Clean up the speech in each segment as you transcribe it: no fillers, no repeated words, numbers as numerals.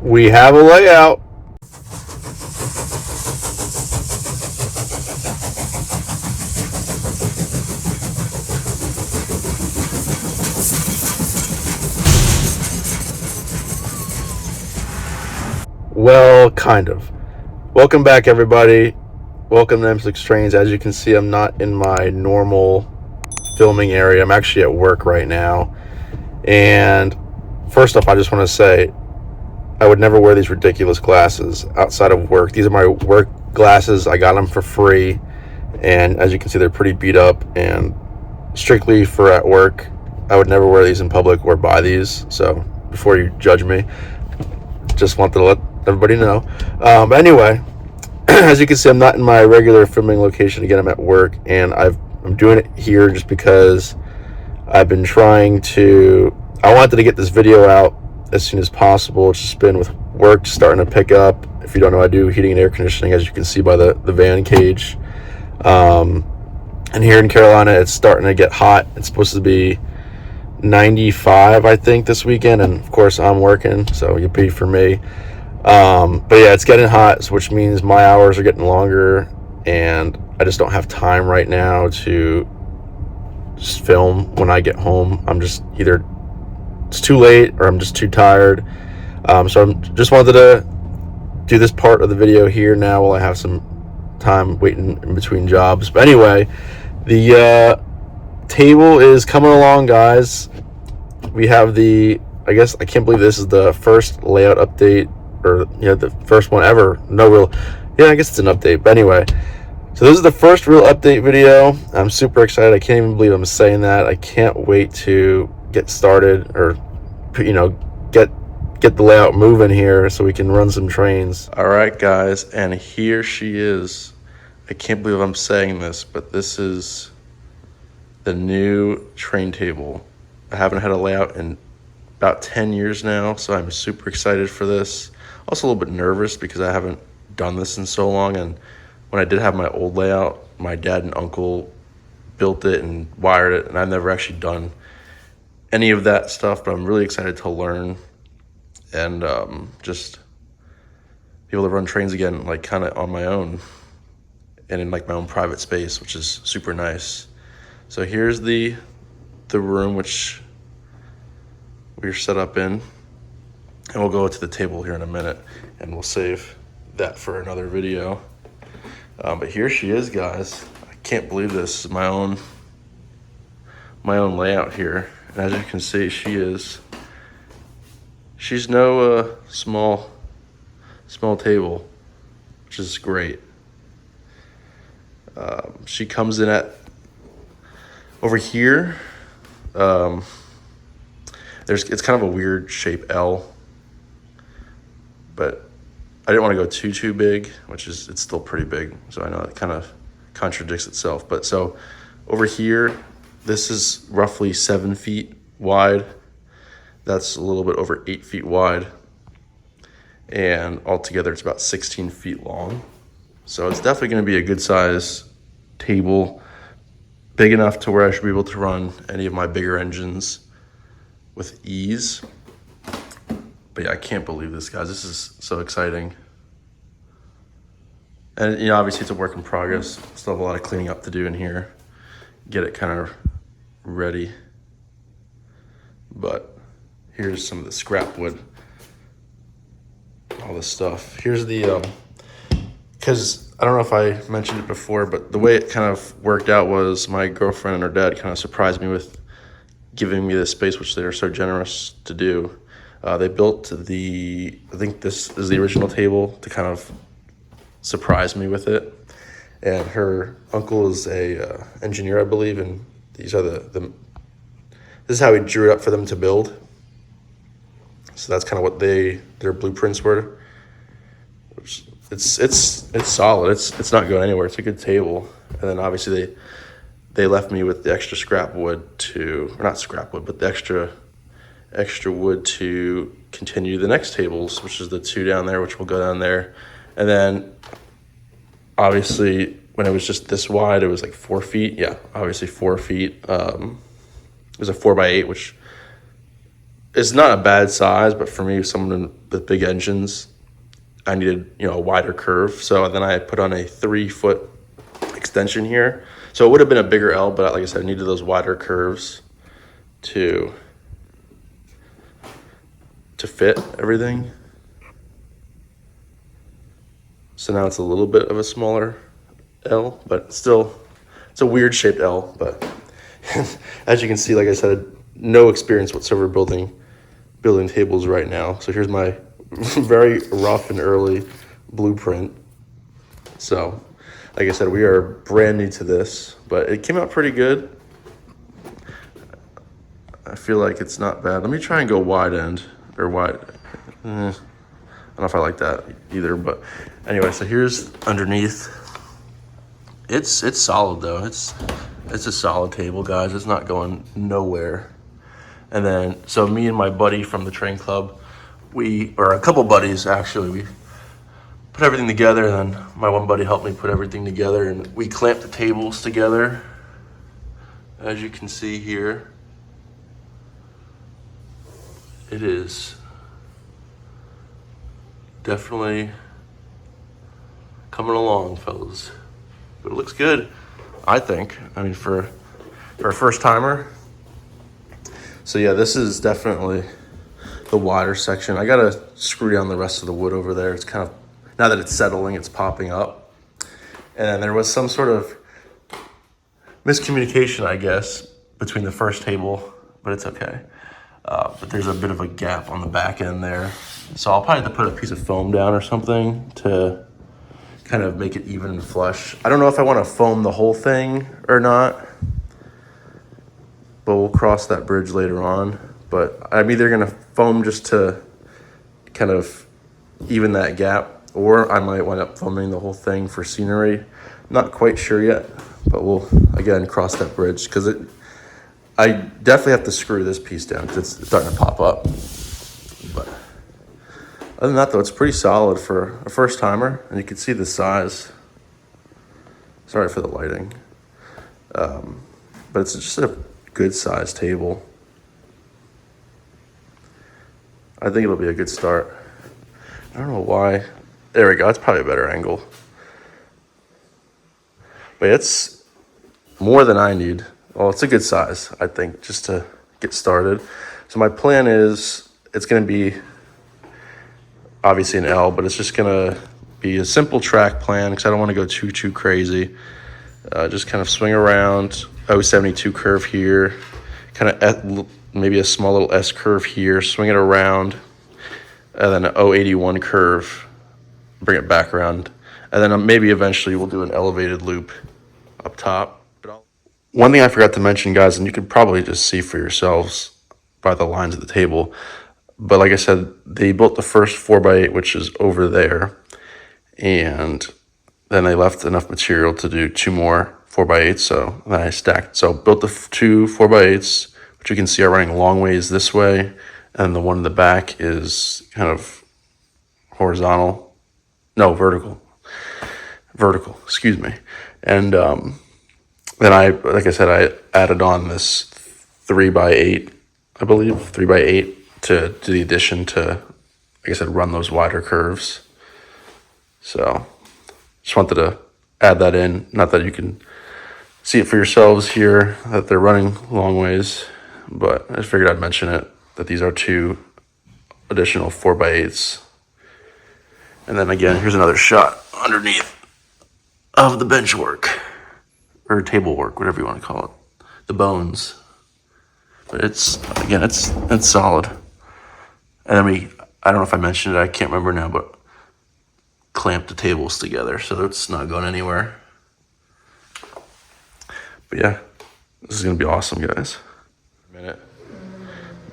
We have a layout. Well, kind of. Welcome back, everybody. Welcome to M6 Trains. As you can see, I'm not in my normal filming area. I'm actually at work right now. And first off, I just want to say I would never wear these ridiculous glasses outside of work. These are my work glasses. I got them for free. And as you can see, they're pretty beat up and strictly for at work. I would never wear these in public or buy these. So before you judge me, just wanted to let everybody know. But anyway, as you can see, I'm not in my regular filming location. Again, I'm at work, and I'm doing it here just because I've been trying to. I wanted to get this video out as soon as possible. It's just been with work starting to pick up. If you don't know, I do heating and air conditioning, as you can see by the van cage. And here in Carolina, it's starting to get hot. It's supposed to be 95, I think, this weekend, and of course I'm working, so yippee for me. But yeah, it's getting hot, which means my hours are getting longer, and I just don't have time right now to just film when I get home. I'm just either it's too late or I'm just too tired. So I'm just wanted to do this part of the video here now while I have some time waiting in between jobs. But anyway, the table is coming along, guys. We have I guess I can't believe this is the first layout update, or the first one ever. I guess it's an update, but anyway, so this is the first real update video. I'm super excited. I can't even believe I'm saying that. I can't wait to get started, or get the layout moving here so we can run some trains. All right, guys, and here she is. I can't believe I'm saying this, but this is the new train table. I haven't had a layout in about 10 years now, so I'm super excited for this. Also a little bit nervous because I haven't done this in so long, and when I did have my old layout, my dad and uncle built it and wired it, and I've never actually done any of that stuff, but I'm really excited to learn and just be able to run trains again, like kind of on my own and in like my own private space, which is super nice. So here's the room which we're set up in, and we'll go to the table here in a minute, and we'll save that for another video. But here she is, guys. I can't believe this is my own layout here, and as you can see, she's no small table, which is great. She comes in at over here. It's kind of a weird shape L, but I didn't want to go too big, it's still pretty big, so I know it kind of contradicts itself. But so over here, this is roughly 7 feet wide. That's a little bit over 8 feet wide, and altogether it's about 16 feet long. So it's definitely going to be a good size table, big enough to where I should be able to run any of my bigger engines with ease. But yeah, I can't believe this, guys. This is so exciting. And obviously it's a work in progress. Still have a lot of cleaning up to do in here, get it kind of ready. But here's some of the scrap wood, all this stuff. Here's the because I don't know if I mentioned it before, but the way it kind of worked out was my girlfriend and her dad kind of surprised me with giving me this space, which they are so generous to do. They built I think this is the original table to kind of surprise me with it. And her uncle is a engineer, I believe, and these are this is how he drew it up for them to build. So that's kind of what their blueprints were. It's solid. It's not going anywhere. It's a good table. And then obviously they left me with the extra scrap wood or not scrap wood, but the extra wood to continue the next tables, which is the 2 down there, which will go down there. And then obviously when it was just this wide, it was like 4 feet. Yeah, obviously 4 feet. It was a 4x8, which it's not a bad size, but for me, someone with big engines, I needed, a wider curve. So then I put on a 3-foot extension here. So it would have been a bigger L, but like I said, I needed those wider curves to fit everything. So now it's a little bit of a smaller L, but still, it's a weird shaped L. But as you can see, like I said, no experience whatsoever building tables right now. So here's my very rough and early blueprint. So, like I said, we are brand new to this, but it came out pretty good. I feel like it's not bad. Let me try and go wide end, or wide. I don't know if I like that either, but anyway, so here's underneath. It's solid though. It's a solid table, guys. It's not going nowhere. And then, so me and my buddy from the train club, or a couple buddies actually, we put everything together, and then my one buddy helped me put everything together, and we clamped the tables together, as you can see here. It is definitely coming along, fellas. But it looks good, I think. I mean, for a first timer. So yeah, this is definitely the wider section. I gotta screw down the rest of the wood over there. It's kind of, now that it's settling, it's popping up. And there was some sort of miscommunication, I guess, between the first table, but it's okay. But there's a bit of a gap on the back end there. So I'll probably have to put a piece of foam down or something to kind of make it even and flush. I don't know if I want to foam the whole thing or not, but we'll cross that bridge later on. But I'm either going to foam just to kind of even that gap, or I might wind up foaming the whole thing for scenery. Not quite sure yet, but we'll, again, cross that bridge, because I definitely have to screw this piece down because it's starting to pop up. But other than that, though, it's pretty solid for a first timer, and you can see the size. Sorry for the lighting. But it's just a good size table. I think it'll be a good start. I don't know why. There we go. That's probably a better angle. But it's more than I need. Well, it's a good size, I think, just to get started. So my plan is, it's going to be obviously an L, but it's just going to be a simple track plan because I don't want to go too crazy. Just kind of swing around, 072 curve here, kind of maybe a small little S curve here, swing it around, and then an 081 curve, bring it back around, and then maybe eventually we'll do an elevated loop up top. One thing I forgot to mention, guys, and you could probably just see for yourselves by the lines of the table, but like I said, they built the first 4x8, which is over there, and then they left enough material to do 2 more 4x8s, so then I stacked. So built the 2 4x8s, which you can see are running long ways this way, and the one in the back is kind of horizontal. No, vertical, excuse me. And then like I said, I added on this 3x8, I believe, 3x8 to do the addition to, like I said, run those wider curves. So just wanted to add that in. Not that you can see it for yourselves here, that they're running long ways, but I just figured I'd mention it, that these are 2 additional 4x8s. And then again, here's another shot underneath of the bench work, or table work, whatever you want to call it, the bones. But it's solid. And then I don't know if I mentioned it, I can't remember now, but clamp the tables together, so it's not going anywhere. But yeah, this is gonna be awesome, guys.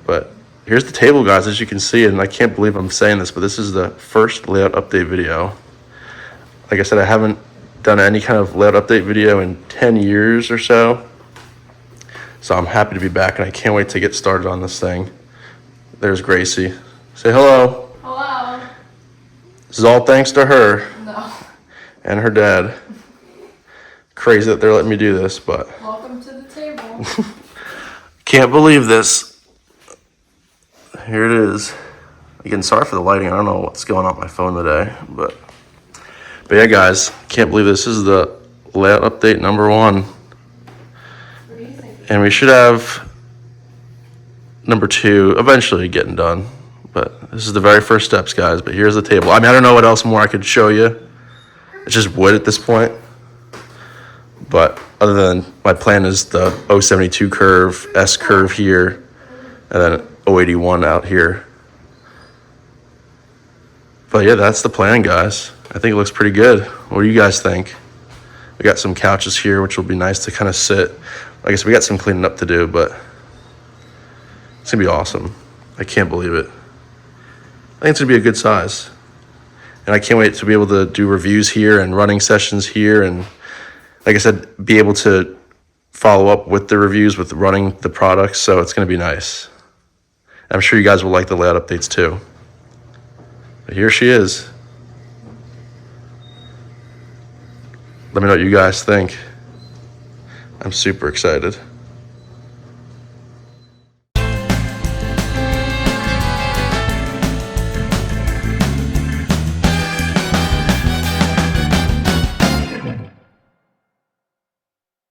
But here's the table, guys, as you can see, and I can't believe I'm saying this, but this is the first layout update video. Like I said, I haven't done any kind of layout update video in 10 years or so. So I'm happy to be back, and I can't wait to get started on this thing. There's Gracie. Say hello. Hello. This is all thanks to her. No. And her dad. Crazy that they're letting me do this, but Welcome to the table. can't believe this. here it is. Again, sorry for the lighting. I don't know what's going on with my phone today, but yeah, guys, can't believe this is the layout update number 1. And we should have number 2 eventually getting done. But this is the very first steps, guys. But here's the table. I mean, I don't know what else more I could show you. It's just wood at this point. But other than my plan is the 072 curve, S curve here, and then 081 out here. But yeah, that's the plan, guys. I think it looks pretty good. What do you guys think? We got some couches here, which will be nice to kind of sit. Like I said, we got some cleaning up to do, but it's gonna be awesome. I can't believe it. I think it's gonna be a good size. And I can't wait to be able to do reviews here and running sessions here. And like I said, be able to follow up with the reviews with running the products. So it's gonna be nice. I'm sure you guys will like the layout updates too. But here she is. Let me know what you guys think. I'm super excited.